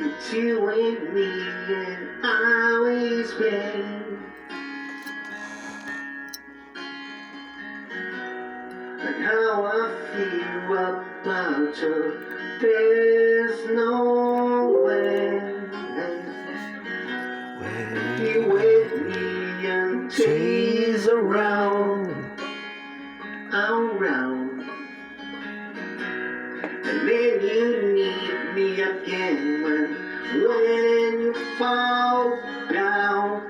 It's you and me and always been. And how I feel about you, there's no way. You with me and chase around. And then you need me again when you fall down.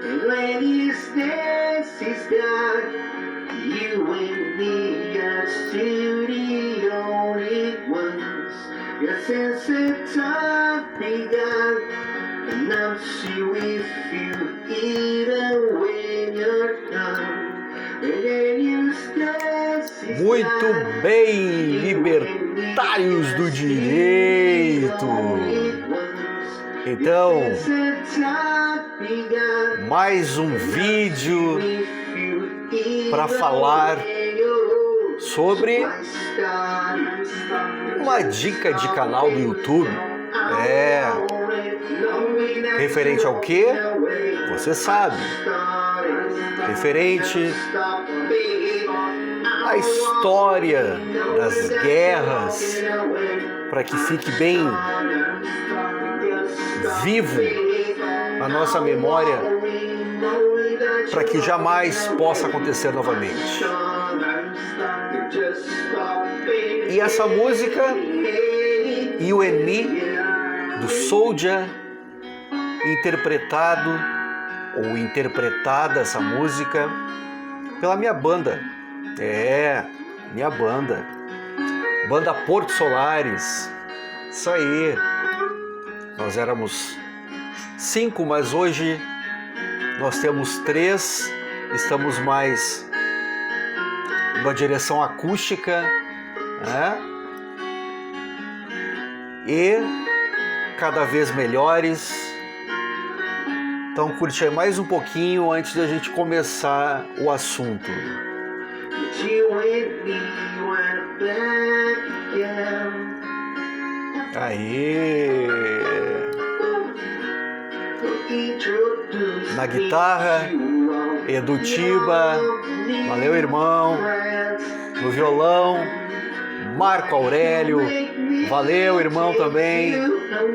And when he says he's done, you and me are still the only ones. Your sense of time begun, and I'm still with you even when you're done. Muito bem, libertários do direito! Então, mais um vídeo para falar sobre uma dica de canal do YouTube. Referente ao quê? Você sabe. Referente à história das guerras, para que fique bem vivo a nossa memória, para que jamais possa acontecer novamente. E essa música, You and Me, do Soulja, interpretada essa música pela minha banda. Minha banda. Banda Porto Solares. Isso aí. Nós éramos 5, mas hoje nós temos 3. Estamos mais numa direção acústica, e cada vez melhores. Então curte aí mais um pouquinho antes da gente começar o assunto. Aê! Na guitarra, Edu Tiba, valeu irmão. No violão, Marco Aurélio, valeu irmão também,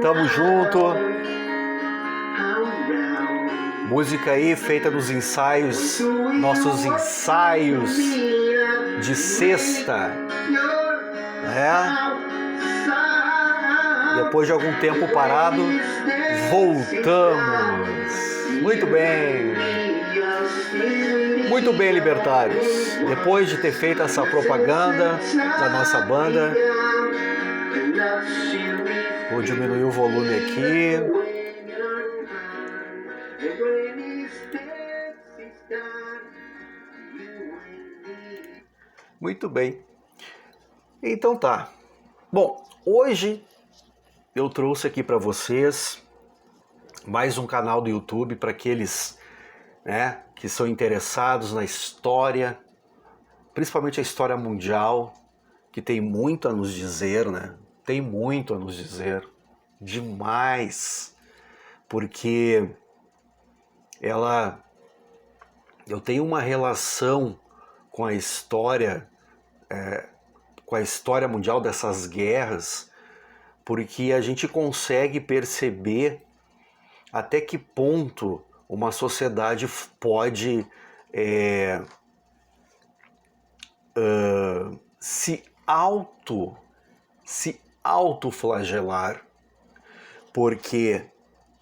tamo junto. Música aí feita nos ensaios, nossos ensaios de sexta, Depois de algum tempo parado, voltamos. Muito bem, libertários. Depois de ter feito essa propaganda da nossa banda, vou diminuir o volume aqui. Muito bem. Então tá. Bom, hoje eu trouxe aqui para vocês mais um canal do YouTube para aqueles, que são interessados na história, principalmente a história mundial, que tem muito a nos dizer, Tem muito a nos dizer, demais, porque eu tenho uma relação com a história mundial dessas guerras, porque a gente consegue perceber até que ponto uma sociedade pode se autoflagelar. Por quê?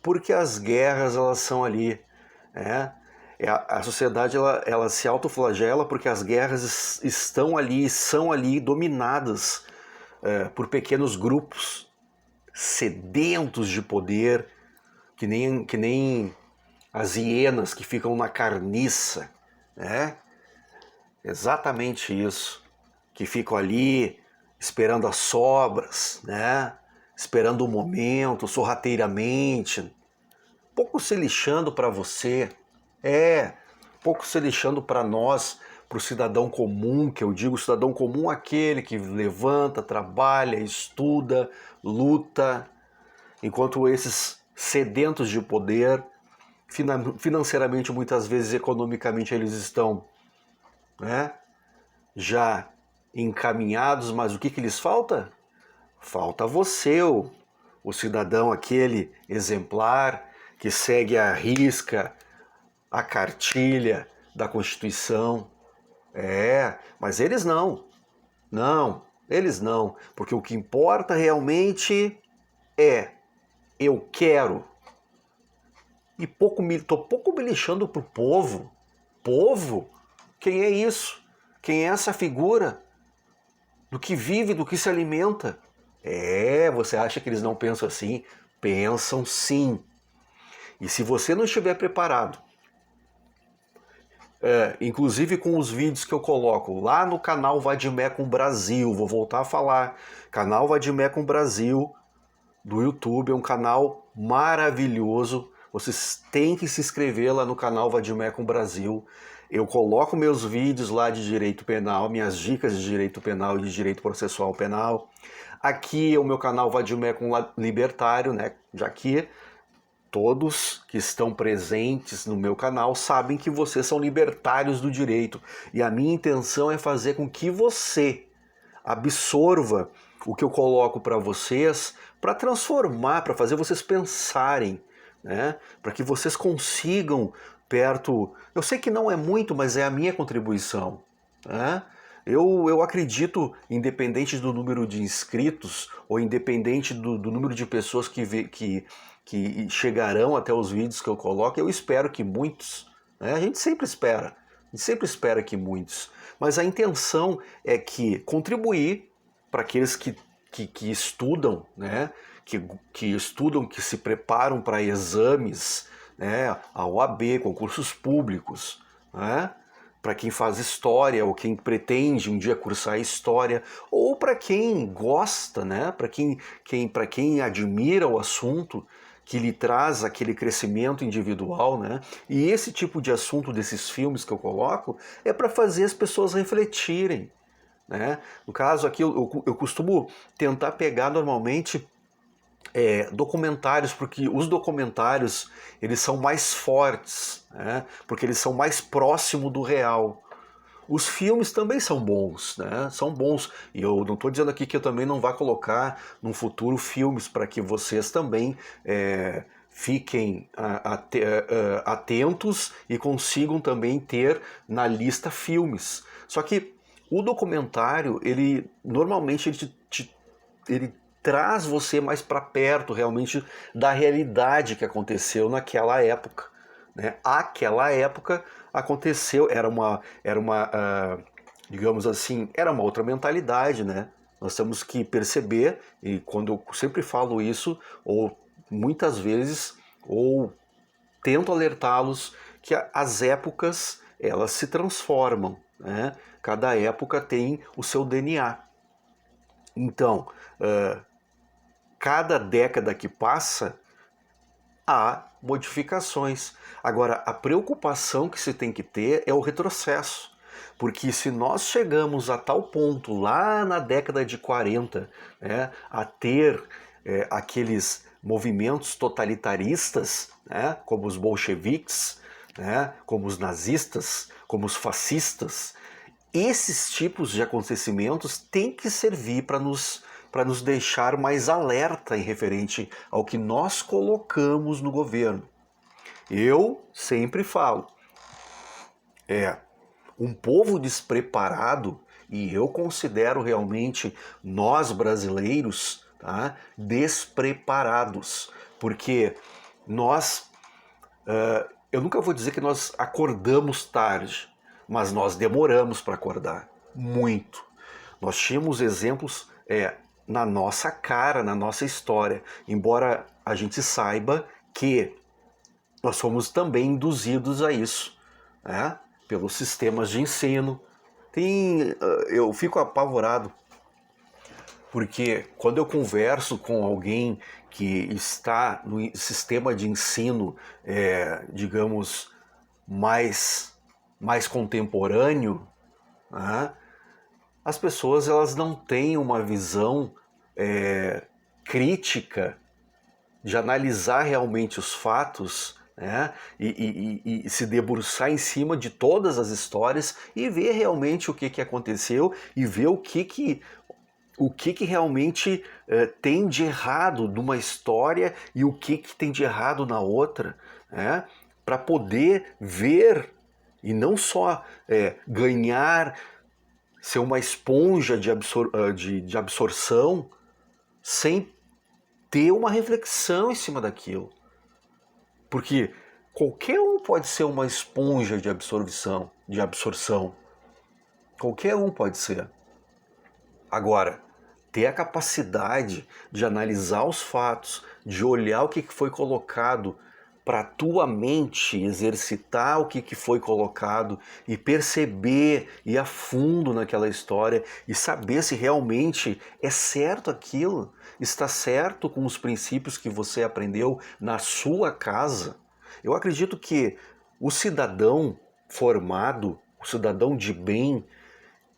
Porque as guerras, elas são ali, a sociedade ela se autoflagela porque as guerras estão ali, são ali dominadas por pequenos grupos sedentos de poder, que nem as hienas que ficam na carniça, Exatamente isso, que ficam ali esperando as sobras, esperando o momento, sorrateiramente, pouco se lixando para você, pouco se lixando para nós, para o cidadão comum, que eu digo cidadão comum, aquele que levanta, trabalha, estuda, luta, enquanto esses sedentos de poder, financeiramente, muitas vezes, economicamente, eles estão, né, já encaminhados, mas o que lhes falta? Falta você, o cidadão, aquele exemplar que segue à risca a cartilha da Constituição. Mas eles não. Não, eles não. Porque o que importa realmente é eu quero. E tô pouco me lixando pro povo. Povo? Quem é isso? Quem é essa figura? Do que vive, do que se alimenta? Você acha que eles não pensam assim? Pensam sim. E se você não estiver preparado, inclusive com os vídeos que eu coloco lá no canal Vadimecum Brasil, vou voltar a falar, canal Vadimecum Brasil do YouTube, é um canal maravilhoso, vocês têm que se inscrever lá no canal Vadimecum Brasil. Eu coloco meus vídeos lá de direito penal, minhas dicas de direito penal e de direito processual penal. Aqui é o meu canal Vadimecum Libertário, né? Já que todos que estão presentes no meu canal sabem que vocês são libertários do direito. E a minha intenção é fazer com que você absorva o que eu coloco para vocês, para transformar, para fazer vocês pensarem, né? Para que vocês consigam perto... Eu sei que não é muito, mas é a minha contribuição, né? Eu acredito, independente do número de inscritos, ou independente do número de pessoas que chegarão até os vídeos que eu coloco, eu espero que muitos, né? A gente sempre espera que muitos, mas a intenção é que contribuir para aqueles que estudam, né? que estudam, que se preparam para exames, né? A OAB, concursos públicos, né? Para quem faz história ou quem pretende um dia cursar história, ou para quem gosta, né? Para quem admira o assunto, que lhe traz aquele crescimento individual, né? E esse tipo de assunto desses filmes que eu coloco é para fazer as pessoas refletirem, né? No caso aqui eu costumo tentar pegar normalmente documentários, porque os documentários eles são mais fortes, né? Porque eles são mais próximos do real. Os filmes também são bons, né? São bons. E eu não estou dizendo aqui que eu também não vá colocar no futuro filmes para que vocês também fiquem atentos e consigam também ter na lista filmes. Só que o documentário, ele normalmente ele traz você mais para perto realmente da realidade que aconteceu naquela época, né? Aquela época aconteceu, digamos assim, era uma outra mentalidade, né? Nós temos que perceber, e quando eu sempre falo isso, ou muitas vezes, ou tento alertá-los, que as épocas, elas se transformam, né? Cada época tem o seu DNA. Então, cada década que passa, há modificações. Agora, a preocupação que se tem que ter é o retrocesso. Porque se nós chegamos a tal ponto, lá na década de 40, né, a ter aqueles movimentos totalitaristas, né, como os bolcheviques, né, como os nazistas, como os fascistas, esses tipos de acontecimentos têm que servir para nos deixar mais alerta em referente ao que nós colocamos no governo. Eu sempre falo, um povo despreparado, e eu considero realmente nós brasileiros, tá, despreparados, porque nós, eu nunca vou dizer que nós acordamos tarde, mas nós demoramos para acordar, muito. Nós tínhamos exemplos na nossa cara, na nossa história, embora a gente saiba que nós fomos também induzidos a isso, né? Pelos sistemas de ensino. Eu fico apavorado, porque quando eu converso com alguém que está no sistema de ensino, digamos, mais contemporâneo, né? As pessoas elas não têm uma visão crítica de analisar realmente os fatos, né? E se debruçar em cima de todas as histórias e ver realmente o que aconteceu e ver o que realmente tem de errado numa história e o que tem de errado na outra, né? Para poder ver e não só ganhar, ser uma esponja de absorção sem ter uma reflexão em cima daquilo. Porque qualquer um pode ser uma esponja de absorção. Qualquer um pode ser. Agora, ter a capacidade de analisar os fatos, de olhar o que foi colocado para a tua mente exercitar o que foi colocado e perceber, ir a fundo naquela história e saber se realmente é certo aquilo, está certo com os princípios que você aprendeu na sua casa. Eu acredito que o cidadão formado, o cidadão de bem,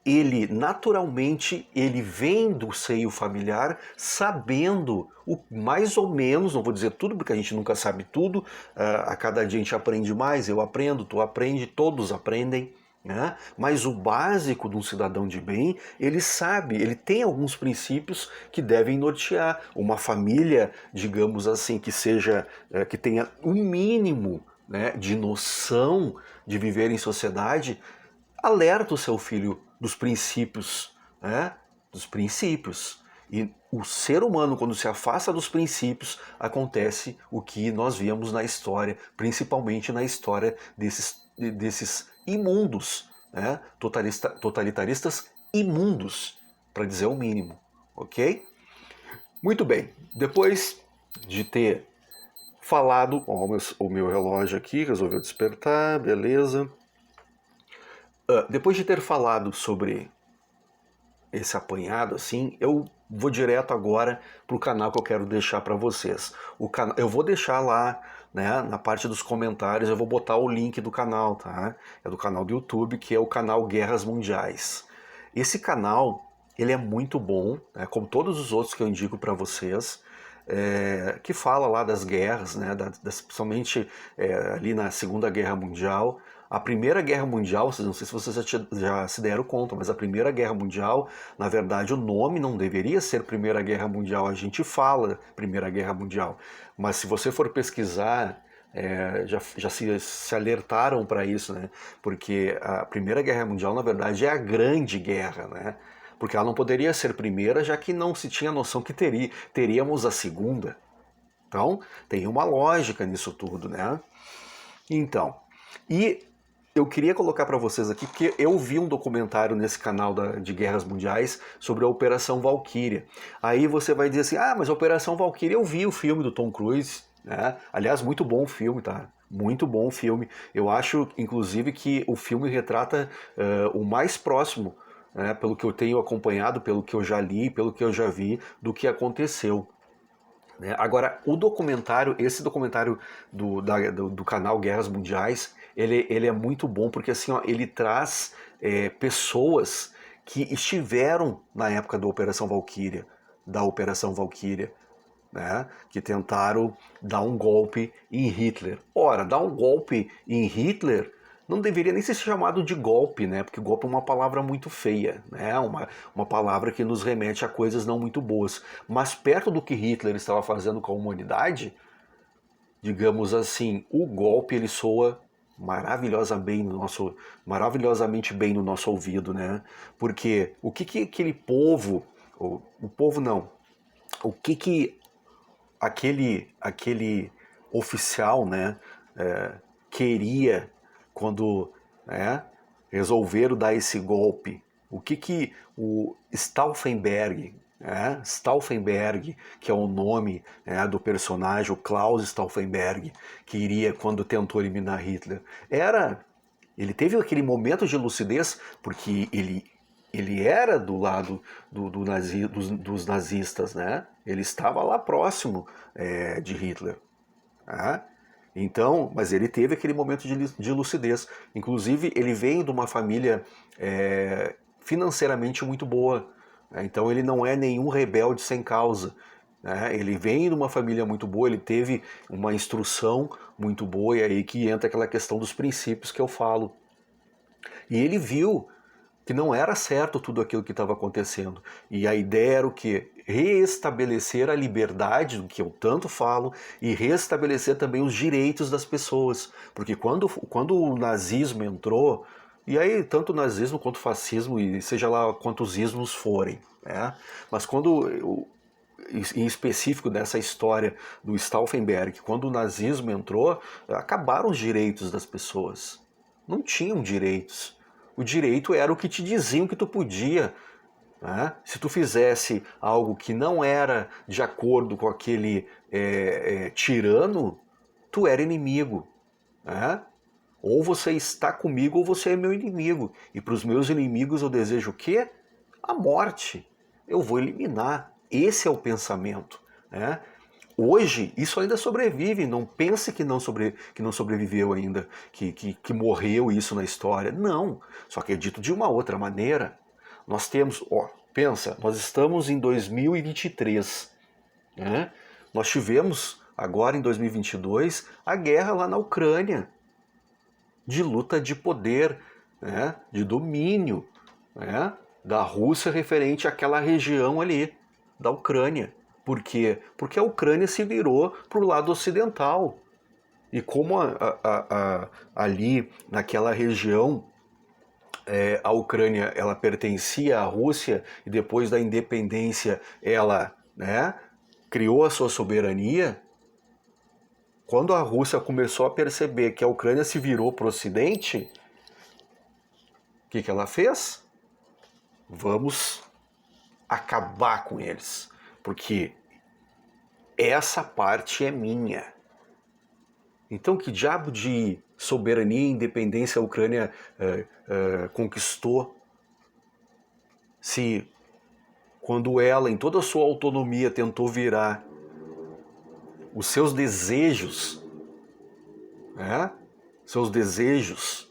ele naturalmente ele vem do seio familiar sabendo mais ou menos, não vou dizer tudo porque a gente nunca sabe tudo, a cada dia a gente aprende mais, eu aprendo, tu aprende, todos aprendem, né? Mas o básico de um cidadão de bem, ele sabe, ele tem alguns princípios que devem nortear uma família, digamos assim, que seja, que tenha um mínimo, né, de noção de viver em sociedade, alerta o seu filho dos princípios, né? Dos princípios. E o ser humano, quando se afasta dos princípios, acontece o que nós vemos na história, principalmente na história desses imundos, né? Totalitaristas imundos, para dizer o mínimo, ok? Muito bem, depois de ter falado, o meu relógio aqui resolveu despertar, beleza. Depois de ter falado sobre esse apanhado, assim, eu vou direto agora para o canal que eu quero deixar para vocês. Eu vou deixar lá, né, na parte dos comentários, eu vou botar o link do canal, tá? É do canal do YouTube, que é o canal Guerras Mundiais. Esse canal, ele é muito bom, né, como todos os outros que eu indico para vocês, que fala lá das guerras, né, principalmente ali na Segunda Guerra Mundial. A Primeira Guerra Mundial, não sei se vocês já se deram conta, mas a Primeira Guerra Mundial, na verdade, o nome não deveria ser Primeira Guerra Mundial. A gente fala Primeira Guerra Mundial, mas se você for pesquisar, já se alertaram para isso, né? Porque a Primeira Guerra Mundial, na verdade, é a Grande Guerra, né? Porque ela não poderia ser primeira, já que não se tinha noção que teríamos a segunda. Então, tem uma lógica nisso tudo, né? Então, e eu queria colocar para vocês aqui, porque eu vi um documentário nesse canal de Guerras Mundiais sobre a Operação Valkyria. Aí você vai dizer assim, mas a Operação Valkyria, eu vi o filme do Tom Cruise, né? Aliás, muito bom o filme, tá? Muito bom o filme. Eu acho, inclusive, que o filme retrata o mais próximo, né, pelo que eu tenho acompanhado, pelo que eu já li, pelo que eu já vi, do que aconteceu. Agora, esse documentário do canal Guerras Mundiais, ele é muito bom porque assim, ó, ele traz pessoas que estiveram na época da Operação Valkyria, né, que tentaram dar um golpe em Hitler. Ora, dar um golpe em Hitler não deveria nem ser chamado de golpe, né? Porque golpe é uma palavra muito feia, né? Uma palavra que nos remete a coisas não muito boas. Mas perto do que Hitler estava fazendo com a humanidade, digamos assim, o golpe ele soa maravilhosamente bem no nosso ouvido, né? Porque o que aquele povo, o povo não, o que aquele oficial, né, queria quando, né, resolveram dar esse golpe. O que o Stauffenberg, né, Stauffenberg, que é o nome, né, do personagem, o Klaus Stauffenberg, queria quando tentou eliminar Hitler, ele teve aquele momento de lucidez porque ele era do lado dos nazistas, né? Ele estava lá próximo de Hitler. Né? Então, mas ele teve aquele momento de lucidez. Inclusive, ele vem de uma família financeiramente muito boa. Né? Então, ele não é nenhum rebelde sem causa. Né? Ele vem de uma família muito boa, ele teve uma instrução muito boa, e aí que entra aquela questão dos princípios que eu falo. E ele viu que não era certo tudo aquilo que estava acontecendo. E a ideia era o quê? Reestabelecer a liberdade, do que eu tanto falo, e restabelecer também os direitos das pessoas. Porque quando o nazismo entrou, e aí tanto o nazismo quanto o fascismo, e seja lá quantos ismos forem, né? Mas quando, em específico dessa história do Stauffenberg, quando o nazismo entrou, acabaram os direitos das pessoas. Não tinham direitos. O direito era o que te diziam que tu podia. Né? Se tu fizesse algo que não era de acordo com aquele tirano, tu era inimigo. Né? Ou você está comigo ou você é meu inimigo. E para os meus inimigos eu desejo o quê? A morte. Eu vou eliminar. Esse é o pensamento. Né? Hoje, isso ainda sobrevive, não pense que não sobreviveu ainda, que morreu isso na história. Não, só que é dito de uma outra maneira. Nós temos, pensa, nós estamos em 2023, né? Nós tivemos agora em 2022 a guerra lá na Ucrânia, de luta de poder, né? De domínio, né? Da Rússia referente àquela região ali, da Ucrânia. Por quê? Porque a Ucrânia se virou para o lado ocidental. E como ali naquela região a Ucrânia ela pertencia à Rússia e depois da independência ela, né, criou a sua soberania, quando a Rússia começou a perceber que a Ucrânia se virou para o Ocidente, o que ela fez? Vamos acabar com eles. Porque essa parte é minha. Então, que diabo de soberania e independência a Ucrânia conquistou? Se, quando ela, em toda a sua autonomia, tentou virar os seus desejos, né? Seus desejos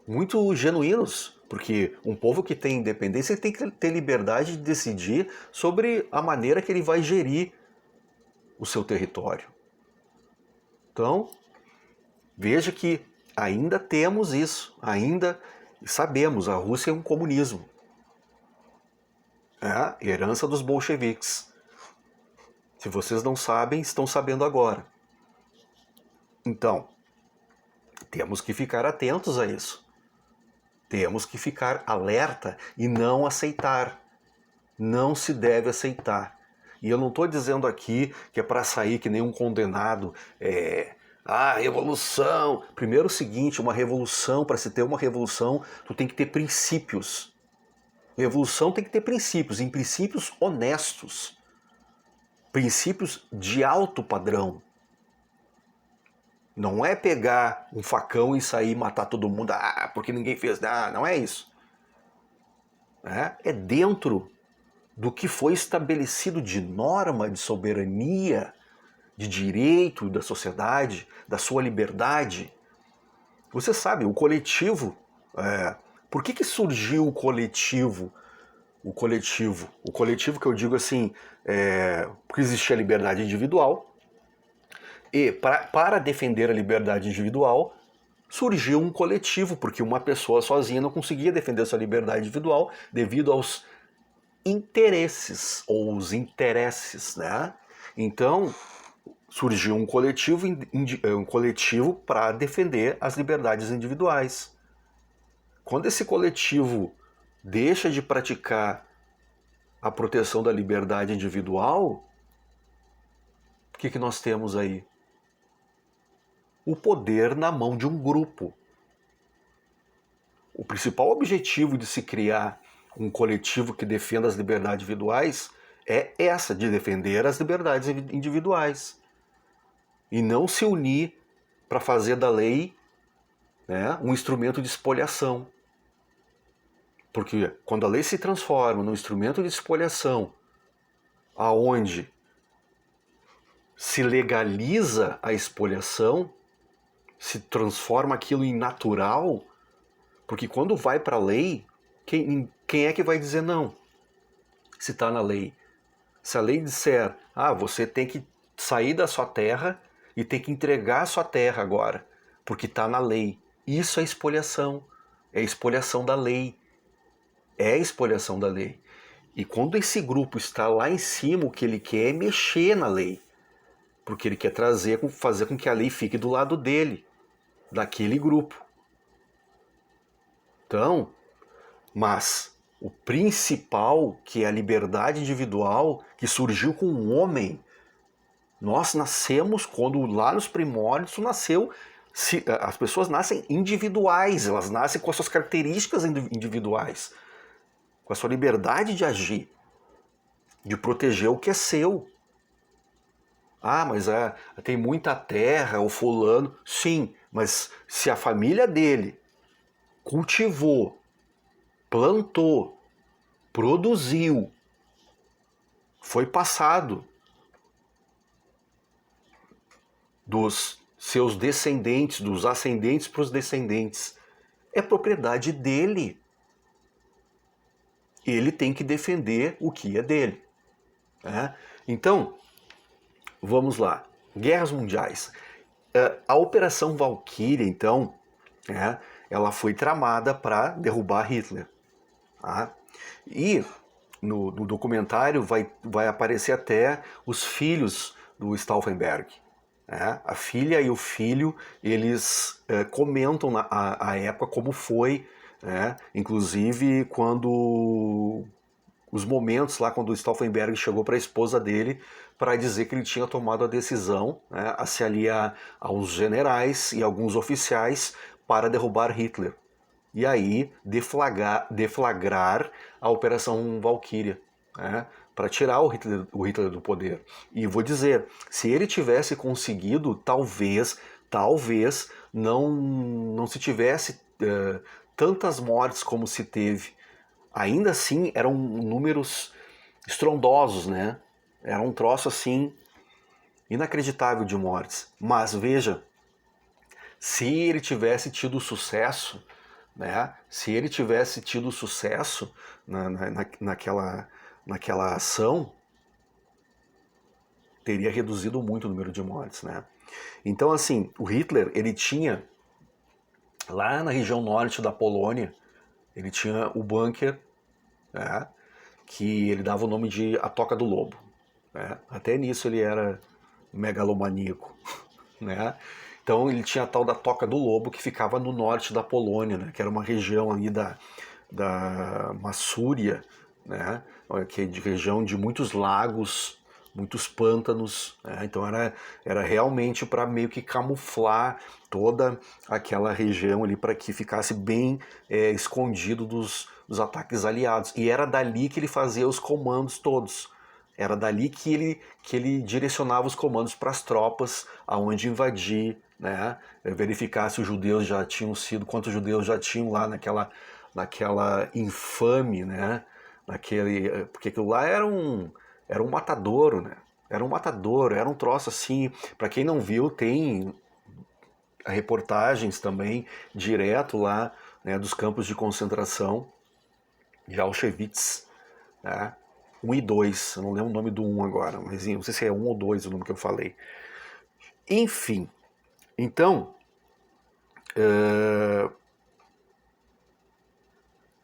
muito genuínos, porque um povo que tem independência tem que ter liberdade de decidir sobre a maneira que ele vai gerir o seu território. Então, veja que ainda temos isso, ainda sabemos, a Rússia é um comunismo. É a herança dos bolcheviques. Se vocês não sabem, estão sabendo agora. Então, temos que ficar atentos a isso. Temos que ficar alerta e não aceitar. Não se deve aceitar. E eu não estou dizendo aqui que é para sair que nem um condenado. Revolução. Primeiro o seguinte, uma revolução, para se ter uma revolução, tu tem que ter princípios. Revolução tem que ter princípios, em princípios honestos. Princípios de alto padrão. Não é pegar um facão e sair e matar todo mundo, porque ninguém fez nada, não é isso. É dentro do que foi estabelecido de norma, de soberania, de direito da sociedade, da sua liberdade. Você sabe, o coletivo, por que surgiu o coletivo? O coletivo que eu digo assim, porque existia a liberdade individual, e para defender a liberdade individual, surgiu um coletivo, porque uma pessoa sozinha não conseguia defender sua liberdade individual devido aos interesses, ou os interesses, né? Então, surgiu um coletivo para defender as liberdades individuais. Quando esse coletivo deixa de praticar a proteção da liberdade individual, o que nós temos aí? O poder na mão de um grupo. O principal objetivo de se criar um coletivo que defenda as liberdades individuais é essa, de defender as liberdades individuais. E não se unir para fazer da lei, né, um instrumento de espoliação. Porque quando a lei se transforma num instrumento de espoliação, aonde se legaliza a espoliação, se transforma aquilo em natural, porque quando vai para a lei, quem é que vai dizer não? Se está na lei. Se a lei disser, você tem que sair da sua terra e tem que entregar a sua terra agora, porque está na lei. Isso é expoliação da lei. É expoliação da lei. E quando esse grupo está lá em cima, o que ele quer é mexer na lei. Porque ele quer fazer com que a lei fique do lado dele, daquele grupo. Então, mas o principal, que é a liberdade individual, que surgiu com o homem, nós nascemos, quando lá nos primórdios nasceu, as pessoas nascem individuais, elas nascem com as suas características individuais, com a sua liberdade de agir, de proteger o que é seu. Mas tem muita terra, o fulano. Sim, mas se a família dele cultivou, plantou, produziu, foi passado dos seus descendentes, dos ascendentes para os descendentes, é propriedade dele. Ele tem que defender o que é dele. Né? Então, vamos lá. Guerras mundiais. A Operação Valkyria, então, ela foi tramada para derrubar Hitler. Tá? E no documentário vai aparecer até os filhos do Stauffenberg. A filha e o filho, eles comentam a época como foi, inclusive quando os momentos lá quando o Stauffenberg chegou para a esposa dele para dizer que ele tinha tomado a decisão, a se aliar aos generais e alguns oficiais para derrubar Hitler. E aí deflagrar a Operação Valkyria, para tirar o Hitler do poder. E vou dizer, se ele tivesse conseguido, talvez não se tivesse tantas mortes como se teve. Ainda assim, eram números estrondosos, né? Era um troço assim inacreditável de mortes. Mas veja, se ele tivesse tido sucesso, se ele tivesse tido sucesso naquela ação, teria reduzido muito o número de mortes, né? Então, assim, o Hitler, ele tinha, lá na região norte da Polônia, ele tinha o bunker, que ele dava o nome de A Toca do Lobo. Até nisso ele era megalomaníaco, né? Então ele tinha a tal da Toca do Lobo, que ficava no norte da Polônia, né? Que era uma região ali da Massúria, né? Que é de região de muitos lagos, muitos pântanos, né? Então era realmente para meio que camuflar toda aquela região ali, para que ficasse bem escondido dos ataques aliados. E era dali que ele fazia os comandos todos. Era dali que ele direcionava os comandos para as tropas aonde invadir, né? Verificar se os judeus já tinham sido, quantos judeus já tinham lá naquela infame, né? Porque aquilo lá era um matadouro, né? Era um matadouro, era um troço assim. Para quem não viu, tem reportagens também direto lá, né, dos campos de concentração de Auschwitz, né? 1 e 2, eu não lembro o nome do 1 agora, mas não sei se é 1 ou 2 o nome que eu falei. Enfim, então,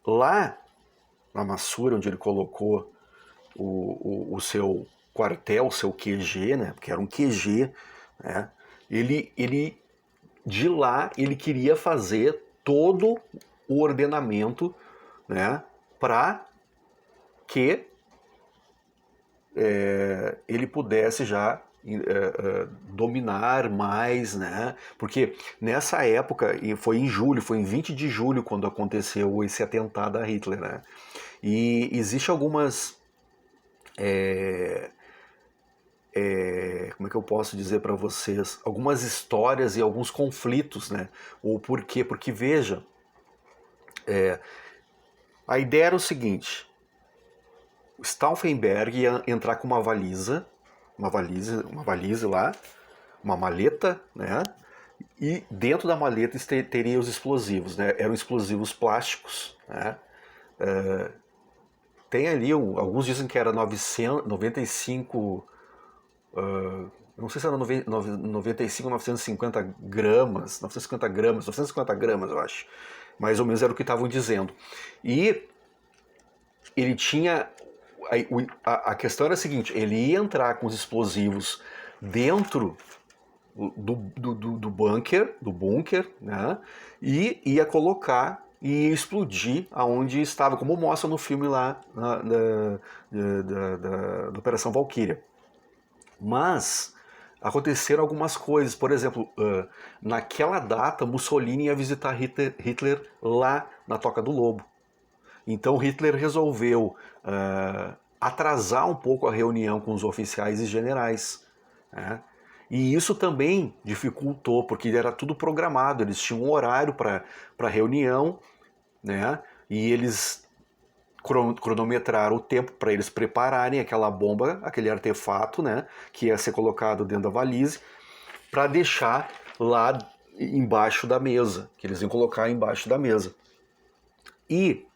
lá na Massúria, onde ele colocou o seu quartel, o seu QG, né, porque era um QG, né, ele de lá ele queria fazer todo o ordenamento, né, para que ele pudesse já dominar mais, né? Porque nessa época, e foi em julho, foi em 20 de julho quando aconteceu esse atentado a Hitler, né? E existe algumas como é que eu posso dizer para vocês, algumas histórias e alguns conflitos, né? O porquê? Porque veja, a ideia era o seguinte: o Stauffenberg ia entrar com uma valise lá, uma maleta, né? E dentro da maleta teria os explosivos, né? Eram explosivos plásticos, né? Tem ali, alguns dizem que era 95, não sei se era 95 ou 950 gramas, 950 gramas eu acho. Mais ou menos era o que estavam dizendo. E ele tinha... A questão era a seguinte, ele ia entrar com os explosivos dentro do bunker, né? E ia colocar e explodir aonde estava, como mostra no filme lá da Operação Valkyria. Mas aconteceram algumas coisas, por exemplo, naquela data Mussolini ia visitar Hitler lá na Toca do Lobo. Então Hitler resolveu atrasar um pouco a reunião com os oficiais e generais, né? E isso também dificultou, porque era tudo programado, eles tinham um horário para reunião, né? E eles cronometraram o tempo para eles prepararem aquela bomba, aquele artefato, né? Que ia ser colocado dentro da valise, para deixar lá embaixo da mesa, que eles iam colocar embaixo da mesa. E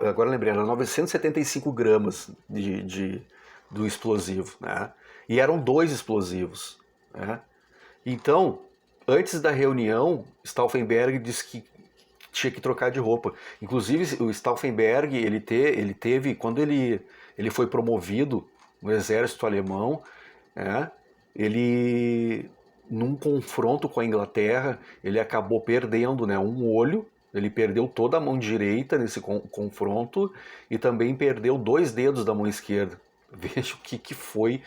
agora eu lembrei, era 975 gramas do explosivo, né? E eram 2 explosivos, né? Então, antes da reunião, Stauffenberg disse que tinha que trocar de roupa. Inclusive, o Stauffenberg, ele teve, quando ele foi promovido no exército alemão, né? Ele, num confronto com a Inglaterra, ele acabou perdendo, né, um olho. Ele perdeu toda a mão direita nesse confronto e também perdeu 2 dedos da mão esquerda. Veja o que foi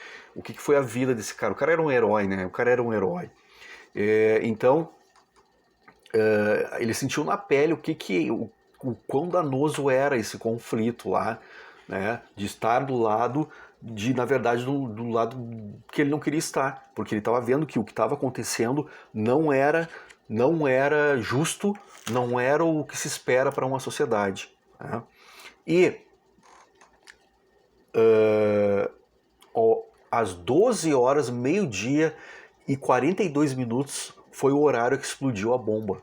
a vida desse cara. O cara era um herói, né? O cara era um herói. Então, ele sentiu na pele o quão danoso era esse conflito lá, né? De estar do lado na verdade, do lado que ele não queria estar, porque ele estava vendo que o que estava acontecendo não era justo, não era o que se espera para uma sociedade, né? E às 12 horas, meio-dia e 42 minutos foi o horário que explodiu a bomba.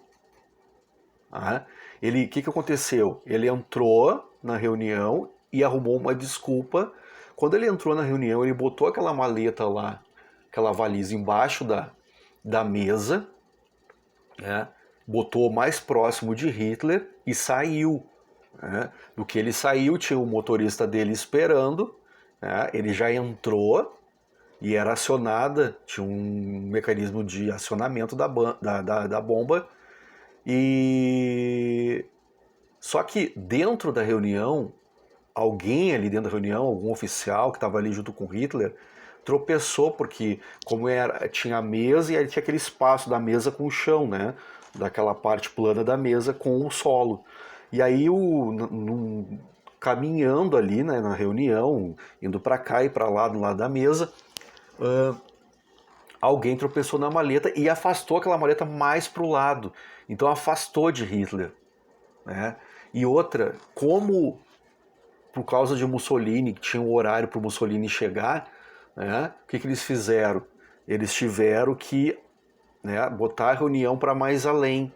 O que aconteceu? Ele entrou na reunião e arrumou uma desculpa. Quando ele entrou na reunião, ele botou aquela maleta lá, aquela valise embaixo da mesa, né? Botou mais próximo de Hitler e saiu, né? Do que ele saiu, tinha o motorista dele esperando, né? Ele já entrou e era acionada, tinha um mecanismo de acionamento da bomba. E só que dentro da reunião, alguém ali dentro da reunião, algum oficial que estava ali junto com Hitler, tropeçou, porque como tinha a mesa e aí tinha aquele espaço da mesa com o chão, né? Daquela parte plana da mesa com o solo. E aí, caminhando ali, né, na reunião, indo para cá e para lá, do lado da mesa, alguém tropeçou na maleta e afastou aquela maleta mais para o lado. Então afastou de Hitler, né? E outra, como por causa de Mussolini, que tinha um horário para o Mussolini chegar, né, o que eles fizeram? Eles tiveram que, né, botar a reunião para mais além.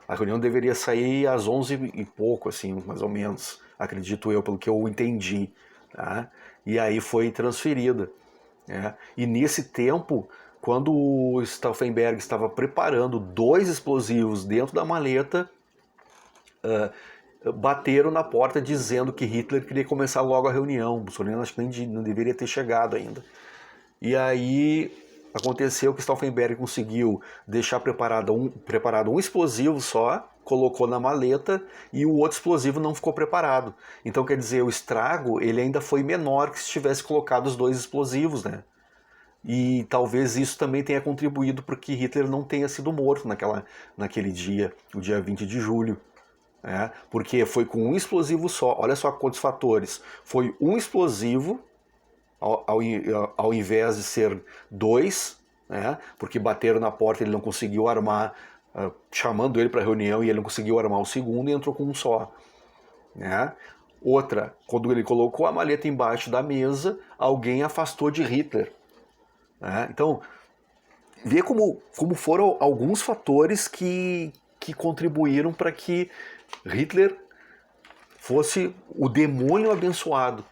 A reunião deveria sair às 11 e pouco, assim, mais ou menos, acredito eu, pelo que eu entendi. Tá? E aí foi transferida. Né? E nesse tempo, quando o Stauffenberg estava preparando 2 explosivos dentro da maleta, bateram na porta dizendo que Hitler queria começar logo a reunião. Mussolini acho que não deveria ter chegado ainda. E aí aconteceu que Stauffenberg conseguiu deixar preparado um explosivo só, colocou na maleta e o outro explosivo não ficou preparado. Então quer dizer, o estrago ele ainda foi menor que se tivesse colocado os 2 explosivos, né? E talvez isso também tenha contribuído para que Hitler não tenha sido morto naquele dia, o dia 20 de julho. Porque foi com um explosivo só, olha só quantos fatores. Foi um explosivo, ao invés de ser 2, né? Porque bateram na porta e ele não conseguiu armar, chamando ele para a reunião e ele não conseguiu armar o segundo e entrou com um só. Né? Outra, quando ele colocou a maleta embaixo da mesa, alguém afastou de Hitler. Né? Então, vê como foram alguns fatores que contribuíram para que Hitler fosse o demônio abençoado.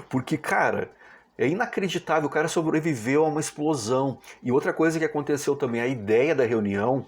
Porque, cara, é inacreditável, o cara sobreviveu a uma explosão. E outra coisa que aconteceu também, a ideia da reunião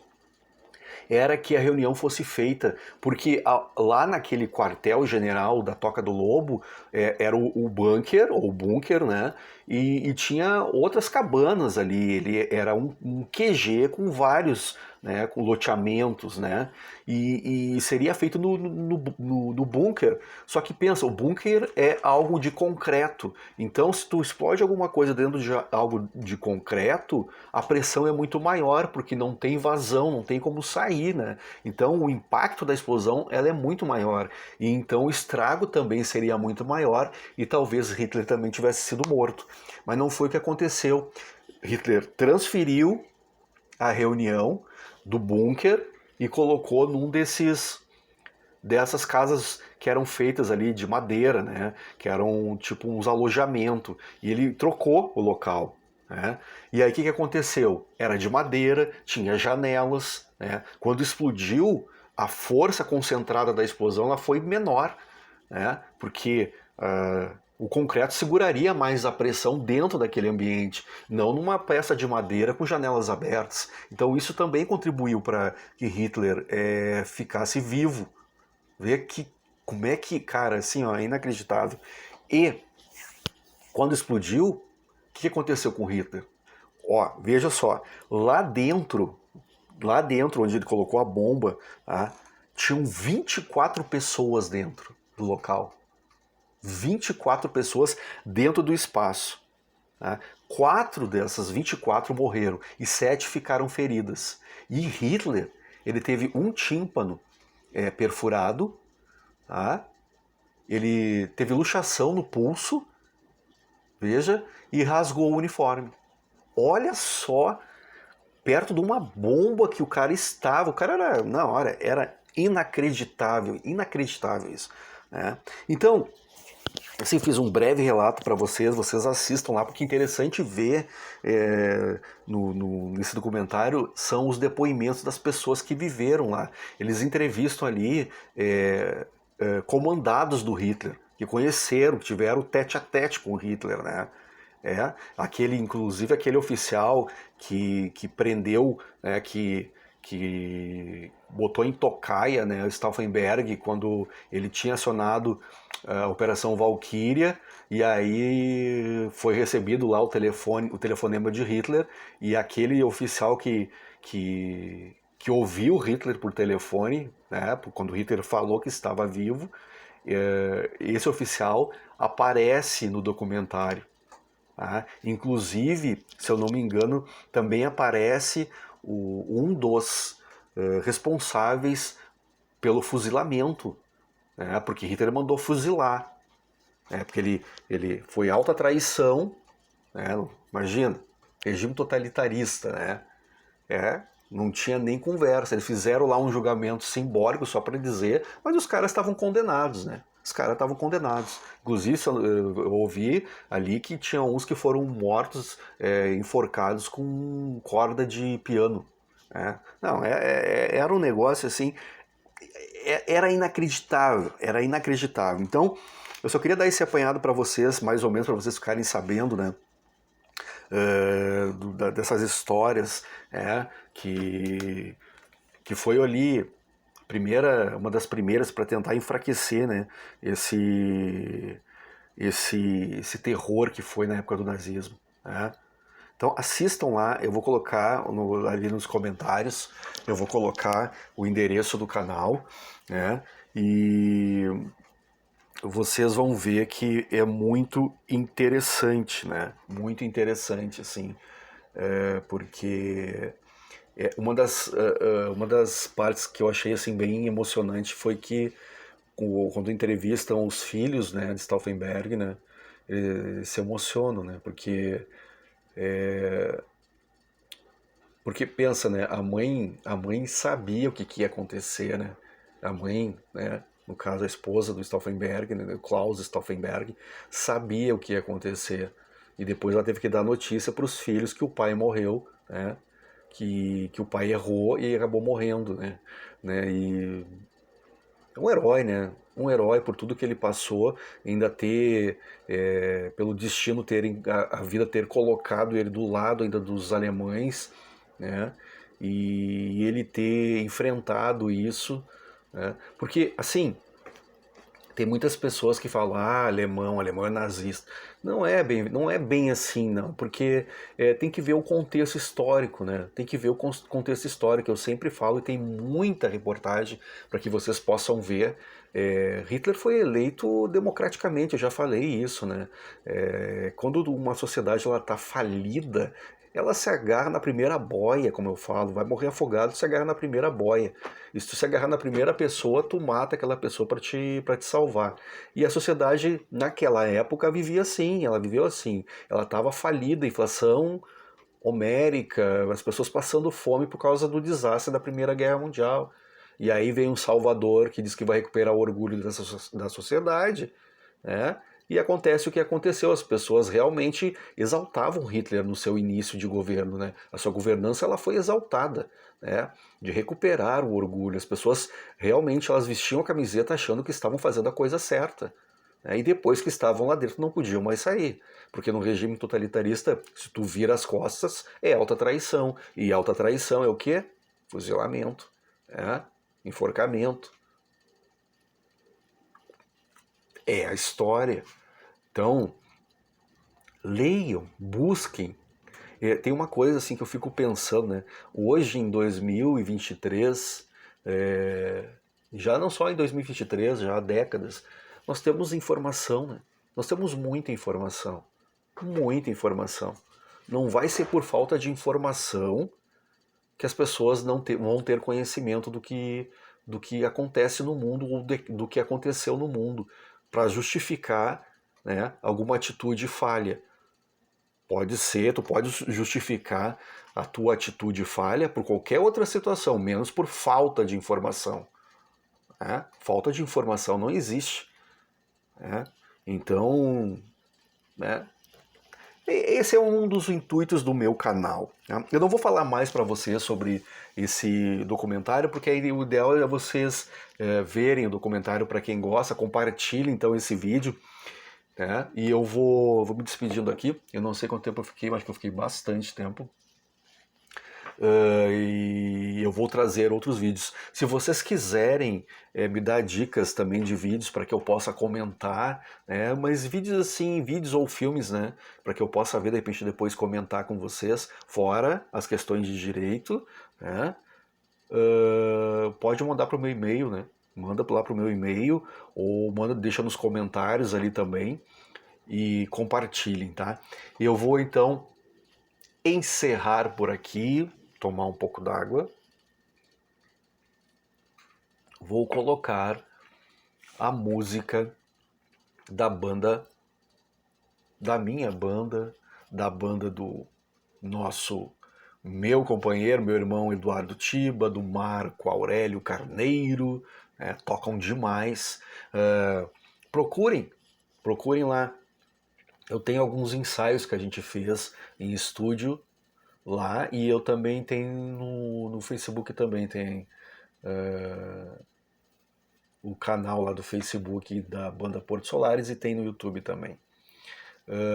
era que a reunião fosse feita, porque lá naquele quartel-general da Toca do Lobo era o bunker, ou bunker, né? E tinha outras cabanas ali, ele era um QG com vários, né, com loteamentos, né? E seria feito no bunker. Só que pensa, o bunker é algo de concreto. Então, se tu explode alguma coisa dentro de algo de concreto, a pressão é muito maior, porque não tem vazão, não tem como sair, né? Então, o impacto da explosão ela é muito maior. E então o estrago também seria muito maior e talvez Hitler também tivesse sido morto. Mas não foi o que aconteceu. Hitler transferiu a reunião do bunker e colocou num dessas casas que eram feitas ali de madeira, né? Que eram tipo uns alojamentos. E ele trocou o local. Né? E aí o que aconteceu? Era de madeira, tinha janelas. Né? Quando explodiu, a força concentrada da explosão ela foi menor. Né? Porque o concreto seguraria mais a pressão dentro daquele ambiente, não numa peça de madeira com janelas abertas. Então isso também contribuiu para que Hitler ficasse vivo. Vê que como é que, cara, assim, ó, é inacreditável. E quando explodiu, o que aconteceu com Hitler? Ó, veja só, lá dentro onde ele colocou a bomba, tá, tinham 24 pessoas dentro do local. 24 pessoas dentro do espaço. Tá? 4 dessas 24 morreram e 7 ficaram feridas. E Hitler, ele teve um tímpano perfurado, tá? Ele teve luxação no pulso, veja, e rasgou o uniforme. Olha só, perto de uma bomba que o cara estava, o cara era, na hora, era inacreditável isso. Né? Então, assim, fiz um breve relato para vocês assistam lá, porque é interessante ver nesse documentário são os depoimentos das pessoas que viveram lá. Eles entrevistam ali comandados do Hitler, que conheceram, que tiveram tete a tete com o Hitler, né? Inclusive aquele oficial que prendeu, né, que botou em tocaia, né, o Stauffenberg quando ele tinha acionado a Operação Valkyria, e aí foi recebido lá o telefonema de Hitler, e aquele oficial que ouviu Hitler por telefone, né, quando Hitler falou que estava vivo, esse oficial aparece no documentário. Tá? Inclusive, se eu não me engano, também aparece um dos responsáveis pelo fuzilamento, né? Porque Hitler mandou fuzilar, né? Porque ele foi alta traição, né? Imagina, regime totalitarista, né? Não tinha nem conversa. Eles fizeram lá um julgamento simbólico só para dizer, mas os caras estavam condenados, né? Os caras estavam condenados. Inclusive, eu ouvi ali que tinha uns que foram mortos, enforcados com corda de piano. Né? Não, era um negócio assim, era inacreditável, era inacreditável. Então, eu só queria dar esse apanhado para vocês, mais ou menos, para vocês ficarem sabendo, né? Dessas histórias, que foi ali uma das primeiras para tentar enfraquecer, né, esse terror que foi na época do nazismo. Né? Então assistam lá, eu vou colocar ali nos comentários, eu vou colocar o endereço do canal, né, e vocês vão ver que é muito interessante, né? Muito interessante, assim, porque uma das partes que eu achei assim bem emocionante foi que quando entrevistam os filhos, né, de Stauffenberg, né, eles se emocionam, né? Porque pensa, né? A mãe sabia o que ia acontecer, né? A mãe, né? No caso, a esposa do Stauffenberg, né, Klaus Stauffenberg, sabia o que ia acontecer. E depois ela teve que dar notícia para os filhos que o pai morreu, né? Que o pai errou e acabou morrendo, né? E é um herói, né? Um herói por tudo que ele passou, ainda ter, pelo destino a vida ter colocado ele do lado ainda dos alemães, né? E ele ter enfrentado isso, né? Porque, assim, tem muitas pessoas que falam, alemão é nazista. Não é bem assim, não, porque tem que ver o contexto histórico, né? Tem que ver o contexto histórico, eu sempre falo, e tem muita reportagem para que vocês possam ver. Hitler foi eleito democraticamente, eu já falei isso, né? Quando uma sociedade está falida, ela se agarra na primeira boia, como eu falo, vai morrer afogado, se agarra na primeira boia. E se tu se agarrar na primeira pessoa, tu mata aquela pessoa para te salvar. E a sociedade, naquela época, vivia assim, ela viveu assim. Ela estava falida, inflação homérica, as pessoas passando fome por causa do desastre da Primeira Guerra Mundial. E aí vem um Salvador que diz que vai recuperar o orgulho da sociedade, né? E acontece o que aconteceu, as pessoas realmente exaltavam Hitler no seu início de governo, né? A sua governança ela foi exaltada, né? De recuperar o orgulho. As pessoas realmente elas vestiam a camiseta achando que estavam fazendo a coisa certa, né? E depois que estavam lá dentro não podiam mais sair, porque no regime totalitarista, se tu vira as costas, é alta traição. E alta traição é o quê? Fuzilamento, né? Enforcamento. É a história. Então, leiam, busquem. Tem uma coisa assim que eu fico pensando, né? Hoje, em 2023, já não só em 2023, já há décadas, nós temos informação, né? Nós temos muita informação. Muita informação. Não vai ser por falta de informação que as pessoas não vão ter conhecimento do que acontece no mundo ou do que aconteceu no mundo para justificar, né, alguma atitude falha. Pode ser, tu pode justificar a tua atitude falha por qualquer outra situação, menos por falta de informação. Né? Falta de informação não existe. Né? Então, né, esse é um dos intuitos do meu canal. Né? Eu não vou falar mais para vocês sobre esse documentário, porque aí o ideal é vocês verem o documentário. Para quem gosta, compartilhem então esse vídeo. Né? E eu vou me despedindo aqui. Eu não sei quanto tempo eu fiquei, mas que eu fiquei bastante tempo. E eu vou trazer outros vídeos. Se vocês quiserem me dar dicas também de vídeos para que eu possa comentar, né? Mas vídeos assim, vídeos ou filmes, né? Para que eu possa ver, de repente depois comentar com vocês, fora as questões de direito, né? Pode mandar para o meu e-mail, né? Manda lá para o meu e-mail ou deixa nos comentários ali também e compartilhem, tá? Eu vou então encerrar por aqui, tomar um pouco d'água. Vou colocar a música da banda, da minha banda, da banda do meu companheiro, meu irmão Eduardo Tiba, do Marco Aurélio Carneiro, tocam demais. Procurem lá. Eu tenho alguns ensaios que a gente fez em estúdio lá, e eu também tenho no Facebook também tem o canal lá do Facebook da banda Porto Solares, e tem no YouTube também.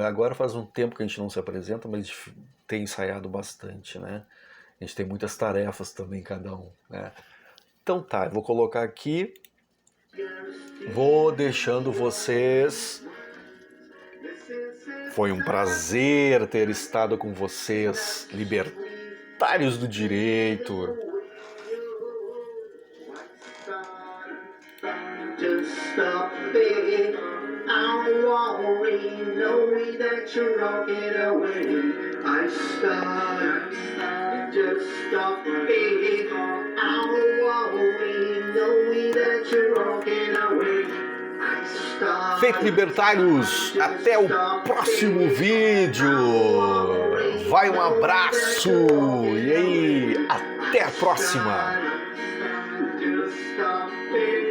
Agora faz um tempo que a gente não se apresenta, mas tem ensaiado bastante, né? A gente tem muitas tarefas também, cada um, né? Então tá, eu vou colocar aqui, vou deixando vocês. Foi um prazer ter estado com vocês, libertários do direito. Just stop it. I'm worried, knowing that you're rocking away. I start. Just stop it. I'm worried, knowing that you're rocking away. Feito, libertários, até o próximo vídeo. Vai um abraço e aí, até a próxima.